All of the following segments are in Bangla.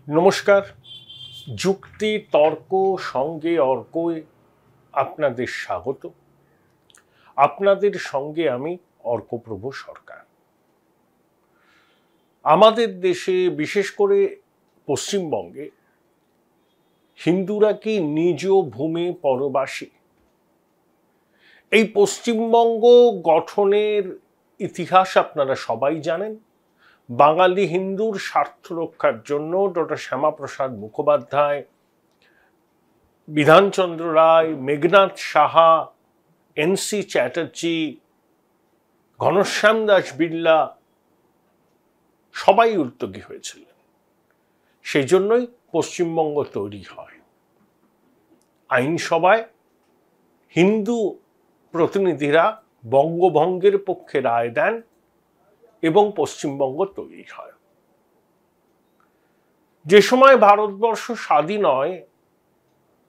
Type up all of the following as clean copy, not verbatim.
নমস্কার। যুক্তি তর্ক সঙ্গে অর্কয় আপনাদের স্বাগত। আপনাদের সঙ্গে আমি অর্কপ্রভ সরকার। আমাদের দেশে বিশেষ করে পশ্চিমবঙ্গে হিন্দুরা কি নিজ ভূমি পরবাসী? এই পশ্চিমবঙ্গ গঠনের ইতিহাস আপনারা সবাই জানেন। বাঙালি হিন্দুর স্বার্থ রক্ষার জন্য ডক্টর শ্যামাপ্রসাদ মুখোপাধ্যায়, বিধানচন্দ্র রায়, মেঘনাদ সাহা, এন.সি. চ্যাটার্জি, ঘনশ্যাম দাস বিড়লা সবাই উদ্যোগী হয়েছিলেন। সেই জন্যই পশ্চিমবঙ্গ তৈরি হয়। আইনসভায় হিন্দু প্রতিনিধিরা বঙ্গভঙ্গের পক্ষে রায় দেন এবং পশ্চিমবঙ্গ তৈরি হয়। যে সময় ভারতবর্ষ স্বাধীন হয়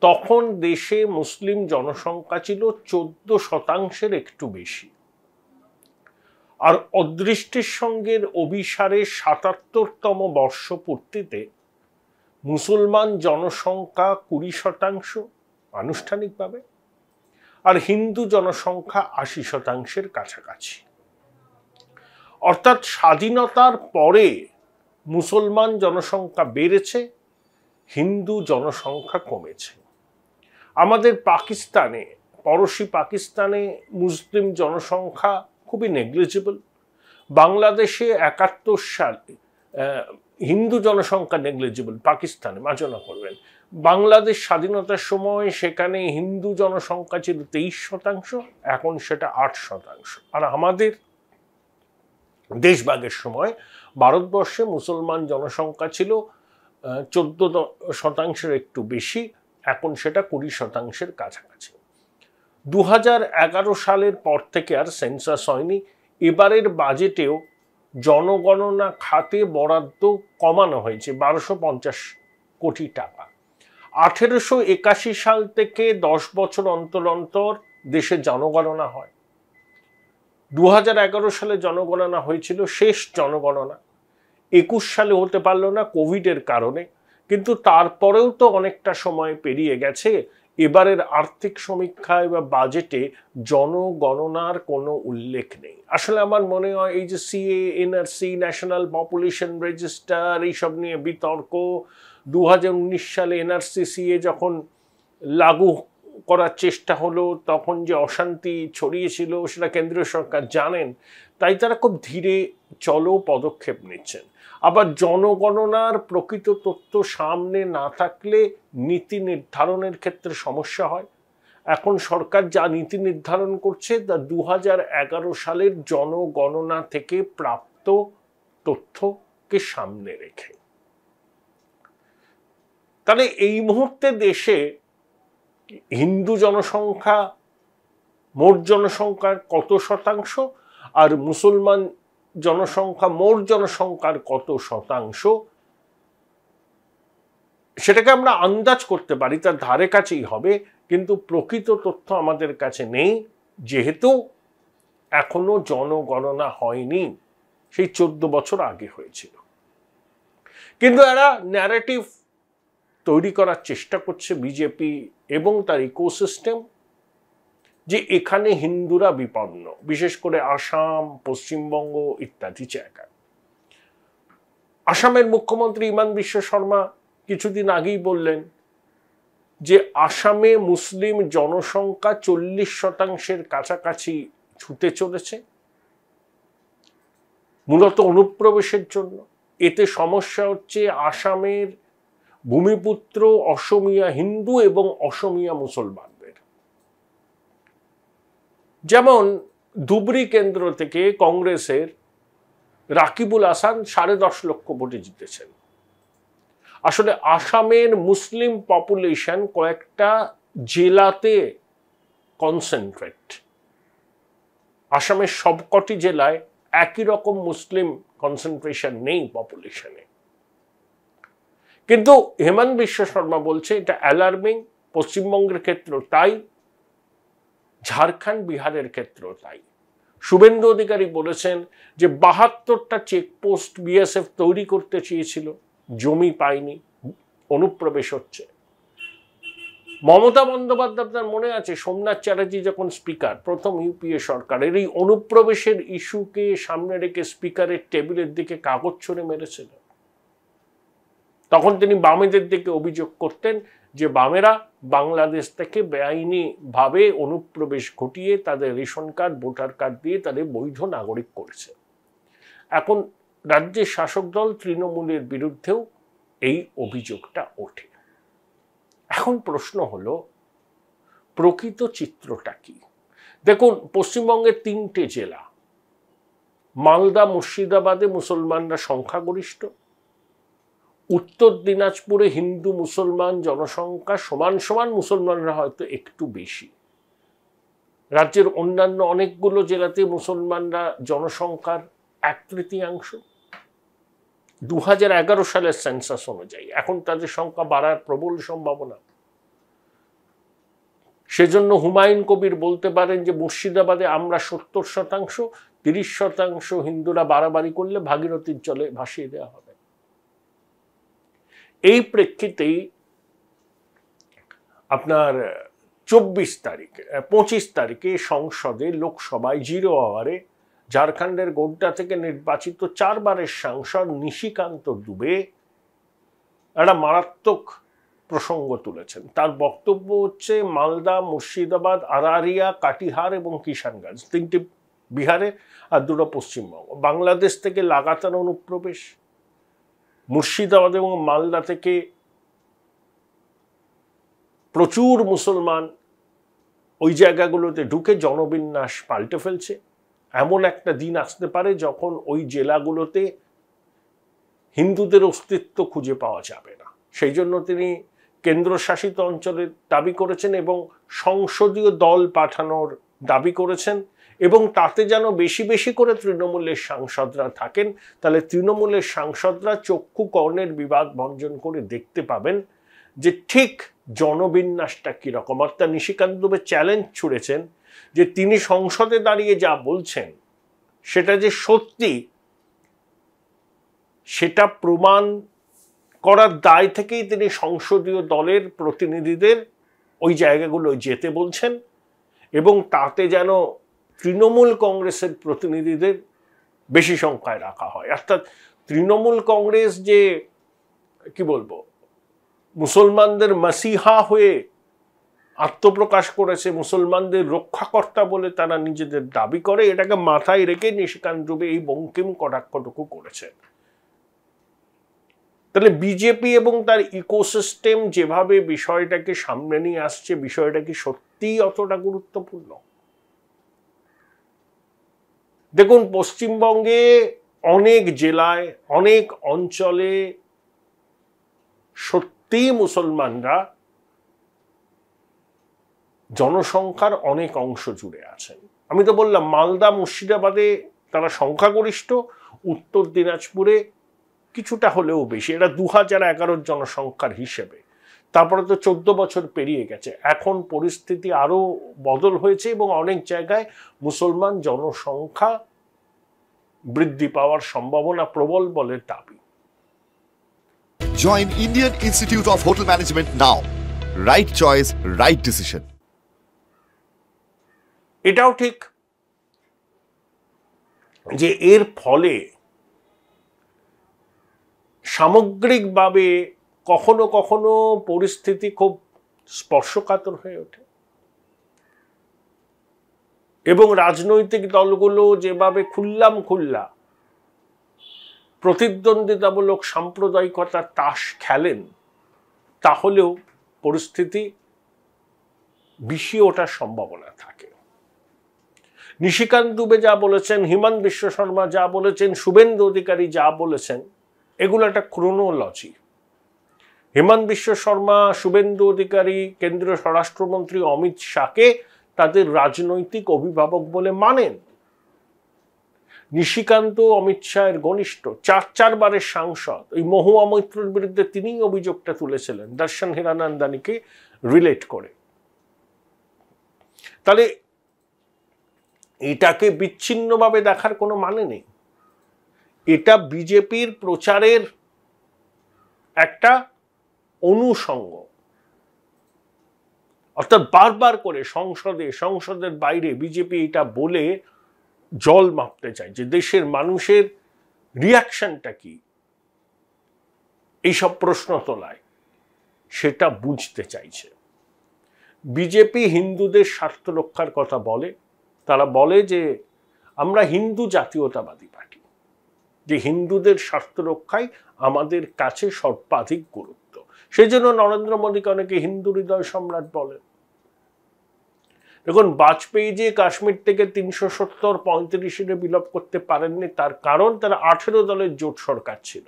তখন দেশে মুসলিম জনসংখ্যা ছিল 14% একটু বেশি। আর অদৃষ্টির সঙ্গে অভিসারে 77তম বর্ষপূর্তিতে মুসলমান জনসংখ্যা 20% আনুষ্ঠানিকভাবে, আর হিন্দু জনসংখ্যা 80%-এর কাছাকাছি। অর্থাৎ স্বাধীনতার পরে মুসলমান জনসংখ্যা বেড়েছে, হিন্দু জনসংখ্যা কমেছে। আমাদের পাকিস্তানে, পড়শি পাকিস্তানে মুসলিম জনসংখ্যা খুবই নেগলিজিবল। বাংলাদেশে 71 সালে হিন্দু জনসংখ্যা নেগলিজিবল, পাকিস্তানে মার্জনা করবেন। বাংলাদেশ স্বাধীনতার সময় সেখানে হিন্দু জনসংখ্যা ছিল 23%, এখন সেটা 8%। আর আমাদের দেশভাগের সময় ভারতবর্ষে মুসলমান জনসংখ্যা ছিল 14%-এর একটু বেশি, এখন সেটা 20%-এর কাছাকাছি। 2011 সালের পর থেকে আর সেন্সাস হয়নি। এবারের বাজেটেও জনগণনা খাতে বরাদ্দ কমানো হয়েছে 1250 কোটি টাকা। 1881 সাল থেকে 10 বছর অন্তর অন্তর দেশে জনগণনা হয়। 2011 সালে জনগণনা হয়েছিল, শেষ জনগণনা 21 সালে হতে পারলো না কোভিডের কারণে, কিন্তু তারপরেও তো অনেকটা সময় পেরিয়ে গেছে। এবারের আর্থিক সমীক্ষায় বা বাজেটে জনগণনার কোনো উল্লেখ নেই। আসলে আমার মনে হয় এই যে CA, NRC, national population register, এইসব নিয়ে বিতর্ক, 2019 সালে এনআরসি সিএ যখন লাগু করার চেষ্টা হলো তখন যে অশান্তি ছড়িয়েছিল সেটা কেন্দ্রীয় সরকার জানেন, তাই তারা খুব ধীরে চলো পদক্ষেপ নিচ্ছেন। আবার জনগণনার প্রকৃত তথ্য সামনে না থাকলে নীতি নির্ধারণের ক্ষেত্রে সমস্যা হয়। এখন সরকার যা নীতি নির্ধারণ করছে তা 2011 সালের জনগণনা থেকে প্রাপ্ত তথ্যকে সামনে রেখে। তাহলে এই মুহূর্তে দেশে হিন্দু জনসংখ্যা মোট জনসংখ্যার কত শতাংশ আর মুসলমান জনসংখ্যা মোট জনসংখ্যার কত শতাংশ, সেটাকে আমরা আন্দাজ করতে পারি, তার ধারে কাছেই হবে, কিন্তু প্রকৃত তথ্য আমাদের কাছে নেই, যেহেতু এখনো জনগণনা হয়নি। সেই 14 বছর আগে হয়েছিল। কিন্তু এরা ন্যারেটিভ তৈরি করার চেষ্টা করছে বিজেপি এবং তার ইকোসিস্টেম, যে এখানে হিন্দুরা বিপন্ন, বিশেষ করে আসাম, পশ্চিমবঙ্গ ইত্যাদি জায়গায়। আসামের মুখ্যমন্ত্রী হিমন্ত বিশ্ব শর্মা কিছুদিন আগেই বললেন যে আসামে মুসলিম জনসংখ্যা 40%-এর কাছাকাছি ছুটে চলেছে, মূলত অনুপ্রবেশের জন্য। এতে সমস্যা হচ্ছে আসামের ভূমিপুত্র অসমিয়া হিন্দু এবং অসমিয়া মুসলমানদের। যেমন ধুবড়ী কেন্দ্র থেকে কংগ্রেসের রাকিবুল হাসান 10.5 লক্ষ ভোটে জিতেছেন। আসলে আসামের মুসলিম পপুলেশন কয়েকটা জেলাতে কনসেন্ট্রেট। আসামের সবকটি জেলায় একই রকম মুসলিম কনসেন্ট্রেশন নেই পপুলেশনে। কিন্তু হেমন্ত বিশ্ব শর্মা বলছে এটা অ্যালার্মিং। পশ্চিমবঙ্গের ক্ষেত্রেও তাই, ঝাড়খণ্ড বিহারের ক্ষেত্রেও তাই। শুভেন্দু অধিকারী বলেছেন যে 72টা চেকপোস্ট বিএসএফ তৈরি করতে চেয়েছিল, জমি পায়নি, অনুপ্রবেশ হচ্ছে। মমতা বন্দ্যোপাধ্যায়, আপনার মনে আছে সোমনাথ চ্যাটার্জি যখন স্পিকার, প্রথম ইউপিএ সরকারের, এই অনুপ্রবেশের ইস্যুকে সামনে রেখে স্পিকারের টেবিলের দিকে কাগজ ছুঁড়ে মেরেছিল। তখন তিনি বামেদের দিকে অভিযোগ করতেন যে বামেরা বাংলাদেশ থেকে বেআইনি ভাবে অনুপ্রবেশ ঘটিয়ে তাদের রেশন কার্ড, ভোটার কার্ড দিয়ে তাদের বৈধ নাগরিক করেছে। এখন রাজ্যের শাসক দল তৃণমূলের বিরুদ্ধেও এই অভিযোগটা ওঠে। এখন প্রশ্ন হলো প্রকৃত চিত্রটা কি? দেখুন, পশ্চিমবঙ্গের 3টে জেলা, মালদা, মুর্শিদাবাদে মুসলমানরা সংখ্যাগরিষ্ঠ, উত্তর দিনাজপুরে হিন্দু মুসলমান জনসংখ্যা সমান সমান, মুসলমানরা হয়তো একটু বেশি। রাজ্যের অন্যান্য অনেকগুলো জেলাতে মুসলমানরা জনসংখ্যার 1/3। 2011 সালের সেন্সাস অনুযায়ী এখন তাদের সংখ্যা বাড়ার প্রবল সম্ভাবনা। সেজন্য হুমায়ুন কবির বলতে পারেন যে মুর্শিদাবাদে আমরা 70%, 30% হিন্দুরা বাড়াবাড়ি করলে ভাগীরথীর জলে ভাসিয়ে দেওয়া হবে। এই প্রেক্ষিতেই আপনার 25 তারিখে সংসদে, লোকসভায় 0 আওয়ারে ঝাড়খণ্ডের গোড্ডা থেকে নির্বাচিত 4 বারের সাংসদ নিশিকান্ত দুবে একটা মারাত্মক প্রসঙ্গ তুলেছেন। তার বক্তব্য হচ্ছে মালদা, মুর্শিদাবাদ, আরারিয়া, কাটিহার এবং কিষানগঞ্জ, 3টি বিহারে আর 2টো পশ্চিমবঙ্গ, বাংলাদেশ থেকে লাগাতার অনুপ্রবেশ। মুর্শিদাবাদ এবং মালদা থেকে প্রচুর মুসলমান ওই জায়গাগুলোতে ঢুকে জনবিন্যাস পাল্টে ফেলছে। এমন একটা দিন আসতে পারে যখন ওই জেলাগুলোতে হিন্দুদের অস্তিত্ব খুঁজে পাওয়া যাবে না। সেই জন্য তিনি কেন্দ্রশাসিত অঞ্চলের দাবি করেছেন এবং সংসদীয় দল পাঠানোর দাবি করেছেন, এবং তাতে যেন বেশি বেশি করে তৃণমূলের সাংসদরা থাকেন। তাহলে তৃণমূলের সাংসদরা চক্ষু কর্ণের বিবাদ ভঞ্জন করে দেখতে পাবেন যে ঠিক জনবিন্যাসটা কিরকম। অর্থাৎ নিশিকান্ত দুবে চ্যালেঞ্জ ছুড়েছেন যে তিনি সংসদে দাঁড়িয়ে যা বলছেন সেটা যে সত্যি, সেটা প্রমাণ করার দায় থেকেই তিনি সংসদীয় দলের প্রতিনিধিদের ওই জায়গাগুলো যেতে বলছেন, এবং তাতে যেন তৃণমূল কংগ্রেসের প্রতিনিধিদের বেশি সংখ্যায় রাখা হয়। অর্থাৎ তৃণমূল কংগ্রেস যে কি বলবো, মুসলমানদের মাসিহা হয়ে আত্মপ্রকাশ করেছে, মুসলমানদের রক্ষাকর্তা বলে তারা নিজেদের দাবি করে, এটাকে মাথায় রেখে নিশিকান্ত দুবে এই বঙ্কিম কটাক্ষটুকু করেছেন। তাহলে বিজেপি এবং তার ইকোসিস্টেম যেভাবে বিষয়টাকে সামনে নিয়ে আসছে, বিষয়টা কি সত্যিই অতটা গুরুত্বপূর্ণ? দেখুন, পশ্চিমবঙ্গে অনেক জেলায়, অনেক অঞ্চলে সত্যিই মুসলমানরা জনসংখ্যার অনেক অংশ জুড়ে আছেন। আমি তো বললাম মালদা, মুর্শিদাবাদে তারা সংখ্যাগরিষ্ঠ, উত্তর দিনাজপুরে কিছুটা হলেও বেশি। এটা 2011 জনসংখ্যার হিসেবে। তারপরে তো 14 বছর পেরিয়ে গেছে, এখন পরিস্থিতি আরো বদল হয়েছে এবং অনেক জায়গায় মুসলমান জনসংখ্যা বৃদ্ধি পাওয়ার সম্ভাবনা প্রবল বলে দাবি। Join Indian Institute of Hotel Management now. Right choice, right decision. এটাও ঠিক যে এর ফলে সামগ্রিকভাবে কখনো কখনো পরিস্থিতি খুব স্পর্শকাতর হয়ে ওঠে, এবং রাজনৈতিক দলগুলো যেভাবে খুল্লা প্রতিদ্বন্দ্বিতামূলক সাম্প্রদায়িকতার তাস খেলেন, তাহলেও পরিস্থিতি বিষিয়ে ওঠার সম্ভাবনা থাকে। নিশিকান্ত দুবে যা বলেছেন, হিমন্ত বিশ্ব শর্মা যা বলেছেন, শুভেন্দু অধিকারী যা বলেছেন, এগুলো একটা ক্রোনোলজি। হিমন্ত বিশ্ব শর্মা, শুভেন্দু অধিকারী কেন্দ্রীয় স্বরাষ্ট্রমন্ত্রী অমিত শাহকে তাদের রাজনৈতিক অভিভাবক বলে মানেন। নিশিকান্ত অমিত শাহের ঘনিষ্ঠ, 4 বারের সাংসদ। ওই মহুয়া মৈত্রর বিরুদ্ধে তিনিই অভিযোগটা তুলেছিলেন দর্শন হীরানন্দানীকে রিলেট করে। তাহলে এটাকে বিচ্ছিন্নভাবে দেখার কোনো মানে নেই। এটা বিজেপির প্রচারের একটা অনুষঙ্গ, অর্থাৎ বারবার করে সংসদের বাইরে বিজেপি এটা বলে জল মাপতে চায় যে দেশের মানুষের রিয়াকশনটা কি এইসব প্রশ্ন তোলায়, সেটা বুঝতে চাইছে। বিজেপি হিন্দুদের স্বার্থ রক্ষার কথা বলে, তারা বলে যে আমরা হিন্দু জাতীয়তাবাদী পার্টি, যে হিন্দুদের স্বার্থ রক্ষায় আমাদের কাছে সর্বাধিক গুরুত্ব। সেই জন্য নরেন্দ্র মোদীকে অনেকে হিন্দু হৃদয় সম্রাট বলেন। দেখুন, বাজপেয়ী যে কাশ্মীর থেকে 370-35 বিলোপ করতে পারেননি, তার কারণ তারা 18 দলের জোট সরকার ছিল।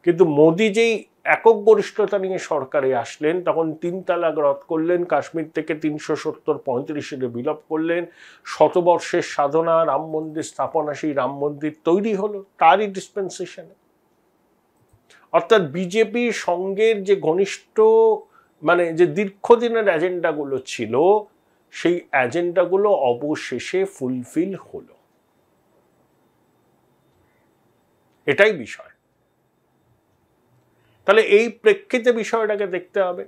কিন্তু মোদী যেই একক গরিষ্ঠতা নিয়ে সরকারে আসলেন, তখন 3 তালাক রদ করলেন, কাশ্মীর থেকে 370-35 বিলোপ করলেন, শতবর্ষের সাধনা রাম মন্দির স্থাপনা, সেই রাম মন্দির তৈরি হলো তারই ডিসপেন্সেশনে। অর্থাৎ বিজেপির সঙ্গের যে ঘনিষ্ঠ মানে যে দীর্ঘদিনের এজেন্ডাগুলো ছিল, সেই এজেন্ডাগুলো অবশেষে ফুলফিল হলো, এটাই বিষয়। তাহলে এই প্রেক্ষিতে বিষয়টাকে দেখতে হবে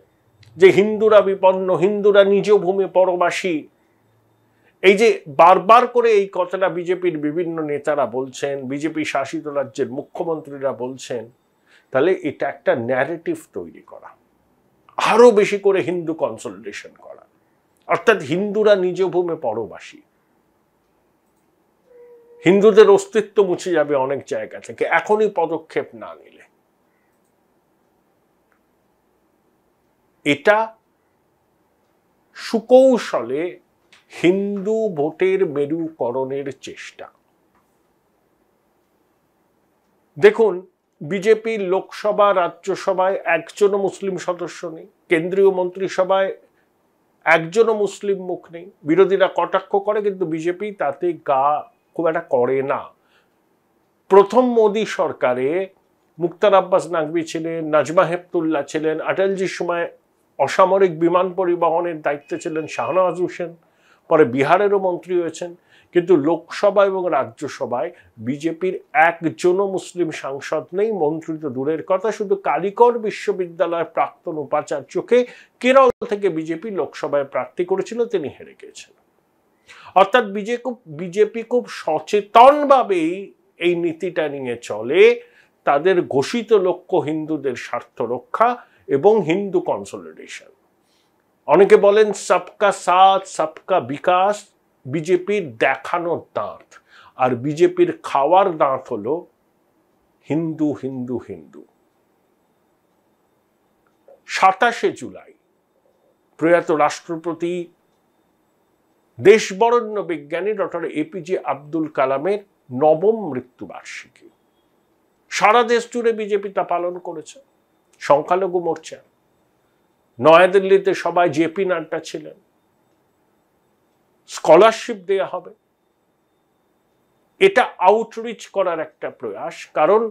যে হিন্দুরা বিপন্ন, হিন্দুরা নিজ ভূমি পরবাসী, এই যে বারবার করে এই কথাটা বিজেপির বিভিন্ন নেতারা বলছেন, বিজেপি শাসিত রাজ্যের মুখ্যমন্ত্রীরা বলছেন, তাহলে এটা একটা ন্যারেটিভ তৈরি করা, আরো বেশি করে হিন্দু কনসলিডেশন করা, অর্থাৎ হিন্দুরা নিজ ভূমি পরবাসী, হিন্দুদের অস্তিত্ব মুছে যাবে অনেক জায়গা থেকে এখনই পদক্ষেপ না নিলে। এটা সুকৌশলে হিন্দু ভোটের মেরুকরণের চেষ্টা। দেখুন, বিজেপির লোকসভা রাজ্যসভায় একজনও মুসলিম সদস্য নেই, কেন্দ্রীয় মন্ত্রিসভায় একজনও মুসলিম মুখ নেই। বিরোধীরা কটাক্ষ করে, কিন্তু বিজেপি তাতে গা খুব একটা করে না। প্রথম মোদী সরকারে মুক্তার আব্বাস নাকভি ছিলেন, নাজমা হেপতুল্লাহ ছিলেন, অটলজির সময় অসামরিক বিমান পরিবহনের দায়িত্বে ছিলেন শাহনওয়াজ হোসেন, পরে বিহারেরও মন্ত্রী হয়েছেন। কিন্তু লোকসভা এবং রাজ্যসভায় বিজেপির একজনও মুসলিম সাংসদ নেই, মন্ত্রী তো দূরের কথা, শুধু কালিকট বিশ্ববিদ্যালয়ের প্রাক্তন উপাচার্যকে কেরল থেকে বিজেপি লোকসভায় প্রার্থী করেছিল, তিনি হেরে গেছেন। অর্থাৎ বিজেপি খুব সচেতনভাবেই এই নীতিটা নিয়ে চলে, তাদের ঘোষিত লক্ষ্য হিন্দুদের স্বার্থ রক্ষা এবং হিন্দু কনসলিডেশন। অনেকে বলেন সবকা সাথ সবকা বিকাশ বিজেপির দেখানোর দাঁত, আর বিজেপির খাওয়ার দাঁত হলো হিন্দু হিন্দু হিন্দু। 27 জুলাই প্রয়াত রাষ্ট্রপতি দেশবরেণ্য বিজ্ঞানী ডক্টর এপিজে আব্দুল কালামের 9ম মৃত্যুবার্ষিকী। সারা দেশ জুড়ে বিজেপি তা পালন করেছে। সংখ্যালঘু মোর্চা, নয়াদিল্লিতে সবাই জেপি নাড্ডা ছিলেন, স্কলারশিপ দেয়া হবে। এটা আউটরিচ করার একটা প্রয়াস, কারণ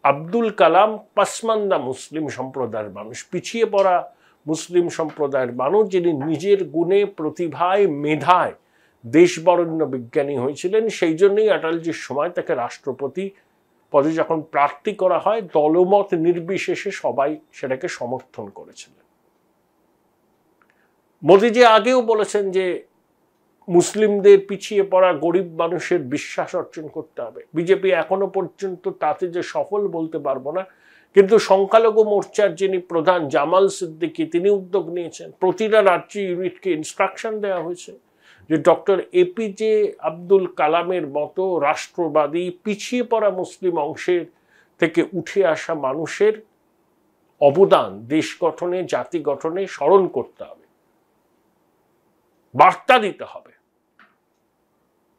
আব্দুল কালাম পাসমান্দা মুসলিম সম্প্রদায়ের মানুষ, পিছিয়ে পড়া মুসলিম সম্প্রদায়ের মানুষ, যিনি নিজের গুণে প্রতিভায় মেধায় দেশবরেণ্য বিজ্ঞানী হয়েছিলেন। সেই জন্যই অটলজির সময় তাকে রাষ্ট্রপতি পদে যখন প্রার্থী করা হয়, দলমত নির্বিশেষে সবাই সেটাকে সমর্থন করেছিলেন। মোদিজি আগেও বলেছেন যে মুসলিমদের, পিছিয়ে পড়া গরিব মানুষের বিশ্বাস অর্জন করতে হবে। বিজেপি এখনো পর্যন্ত তাতে যে সফল বলতে পারবো না, কিন্তু সংখ্যালঘু মোর্চার যিনি প্রধান জামাল সিদ্দিকী, তিনি উদ্যোগ নিয়েছেন। প্রতিটা রাজ্য ইউনিটকে ইনস্ট্রাকশন দেওয়া হয়েছে যে ডক্টর এপিজে আব্দুল কালামের মতো রাষ্ট্রবাদী, পিছিয়ে পড়া মুসলিম অংশের থেকে উঠে আসা মানুষের অবদান দেশ গঠনে, জাতি গঠনে স্মরণ করতে হবে, বার্তা দিতে হবে।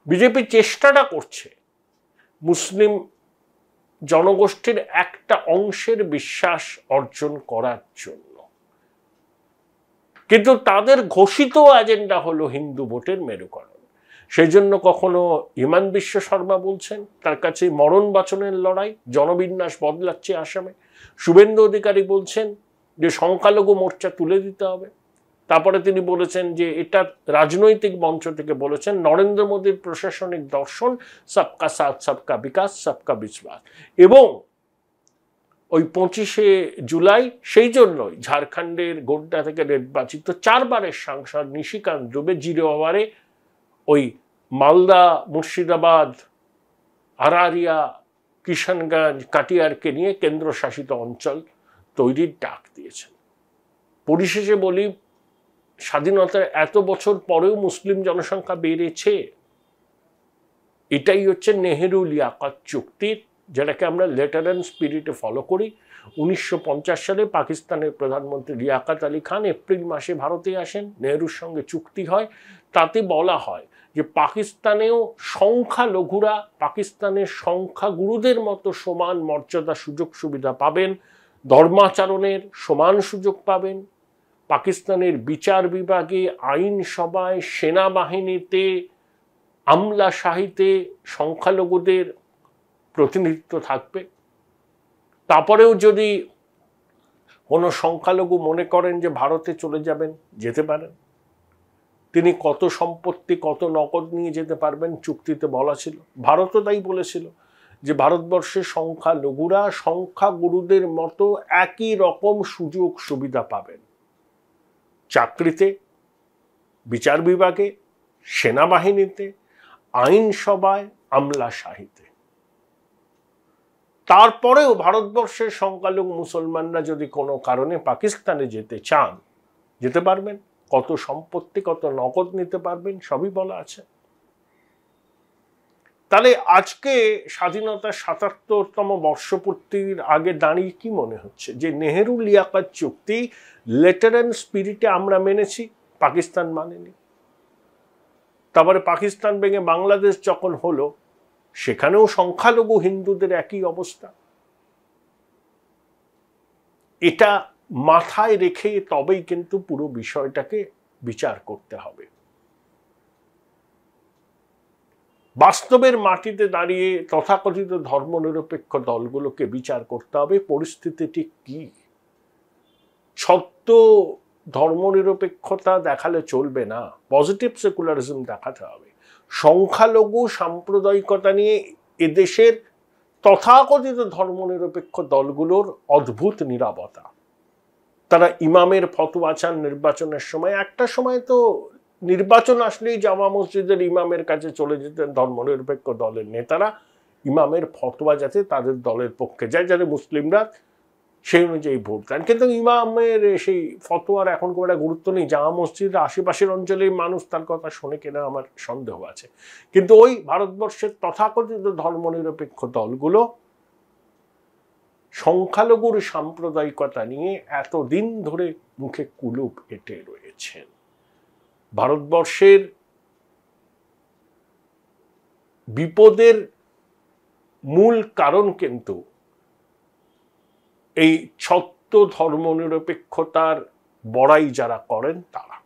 বিজেপি চেষ্টাটা করছে মুসলিম জনগোষ্ঠীর একটা অংশের বিশ্বাস অর্জন করার জন্য, কিন্তু তাদের ঘোষিত এজেন্ডা হলো হিন্দু ভোটের মেরুকরণ। সেই জন্য কখনো হিমান বিশ্ব শর্মা বলছেন তার কাছে মরণ বাঁচনের লড়াই, জনবিন্যাস বদলাচ্ছে আসামে। শুভেন্দু অধিকারী বলছেন যে সংখ্যালঘু মোর্চা তুলে দিতে হবে। তারপরে তিনি বলেছেন যে এটা রাজনৈতিক মঞ্চ থেকে বলেছেন নরেন্দ্র মোদীর প্রশাসনিক দর্শন সবকা সাথ সবকা বিকাশ সবকা বিশ্বাস। এবং ওই 25শে জুলাই সেই জন্যই ঝাড়খণ্ডের গোড্ডা থেকে নির্বাচিত 4 বারের সাংসদ নিশিকান্ত দুবে 0 ওভারে ওই মালদা, মুর্শিদাবাদ, আরারিয়া, কিষানগঞ্জ, কাটিয়ারকে নিয়ে কেন্দ্রশাসিত অঞ্চল তৈরির ডাক দিয়েছেন। পরিশেষে বলি, স্বাধীনতার এত বছর পরেও মুসলিম জনসংখ্যা বেড়েছে। এটাই হচ্ছে নেহেরু লিয়াকত চুক্তির, যেটাকে আমরা লেটার অ্যান্ড স্পিরিটে ফলো করি। 1950 সালে পাকিস্তানের প্রধানমন্ত্রী লিয়াকত আলী খান এপ্রিল মাসে ভারতে আসেন, নেহেরুর সঙ্গে চুক্তি হয়। তাতে বলা হয় যে পাকিস্তানেও সংখ্যালঘুরা পাকিস্তানের সংখ্যাগুরুদের মতো সমান মর্যাদা, সুযোগ সুবিধা পাবেন, ধর্মাচরণের সমান সুযোগ পাবেন। পাকিস্তানের বিচার বিভাগে, আইনসভায়, সেনাবাহিনীতে, আমলাশাহিতে সংখ্যালঘুদের প্রতিনিধিত্ব থাকবে। তারপরেও যদি কোনো সংখ্যালঘু মনে করেন যে ভারতে চলে যাবেন, যেতে পারেন। তিনি কত সম্পত্তি, কত নগদ নিয়ে যেতে পারবেন চুক্তিতে বলা ছিল। ভারতও তাই বলেছিল যে ভারতবর্ষের সংখ্যালঘুরা সংখ্যাগুরুদের মতো একই রকম সুযোগ সুবিধা পাবেন, চাকরিতে, বিচার বিভাগে, সেনাবাহিনীতে, আইনসভায়, আমলাশাহিতে। তারপরেও ভারতবর্ষের সংখ্যালঘু মুসলমানরা যদি কোনো কারণে পাকিস্তানে যেতে চান, যেতে পারবেন। কত সম্পত্তি, কত নগদ নিতে পারবেন, সবই বলা আছে। তাহলে আজকে স্বাধীনতার ৭৭তম বর্ষপূর্তির আগে দাঁড়িয়ে কি মনে হচ্ছে যে নেহেরু লিয়াকত চুক্তি লেটার অ্যান্ড স্পিরিটে আমরা মেনেছি, পাকিস্তান মানেনি। তারপরে পাকিস্তান ভেঙে বাংলাদেশ যখন হলো, সেখানেও সংখ্যালঘু হিন্দুদের একই অবস্থা। এটা মাথায় রেখে তবেই কিন্তু পুরো বিষয়টাকে বিচার করতে হবে। বাস্তবের মাটিতে দাঁড়িয়ে তথাকথিত ধর্মনিরপেক্ষ দলগুলোকে বিচার করতে হবে পরিস্থিতিটি কি। সত্য ধর্মনিরপেক্ষতা দেখালে চলবে না, পজিটিভ সেকুলারিজম দেখাতে হবে। সংখ্যালঘু সাম্প্রদায়িকতা নিয়ে এদেশের তথাকথিত ধর্মনিরপেক্ষ দলগুলোর অদ্ভুত নীরবতা। তারা ইমামের ফতোয়া চান নির্বাচনের সময়। একটা সময় তো নির্বাচন আসলেই জামা মসজিদের ইমামের কাছে চলে যেতেন ধর্মনিরপেক্ষ দলের নেতারা, ইমামের ফতোয়া যাতে তাদের দলের পক্ষে যায়, যাতে মুসলিমরা সেই অনুযায়ী ভোট দেন। কিন্তু ইমামের সেই ফতোয়ার এখন খুব একটা গুরুত্ব নেই। জামা মসজিদের আশেপাশের অঞ্চলের মানুষ তার কথা শোনে কিনা আমার সন্দেহ আছে। কিন্তু ওই ভারতবর্ষের তথাকথিত ধর্মনিরপেক্ষ দলগুলো সংখ্যালঘুর সাম্প্রদায়িকতা নিয়ে এতদিন ধরে মুখে কুলুপ এঁটে রয়েছেন। ভারতবর্ষের বিপদের মূল কারণ কিন্তু এই সত্য ধর্মনিরপেক্ষতার বড়াই যারা করেন তারা।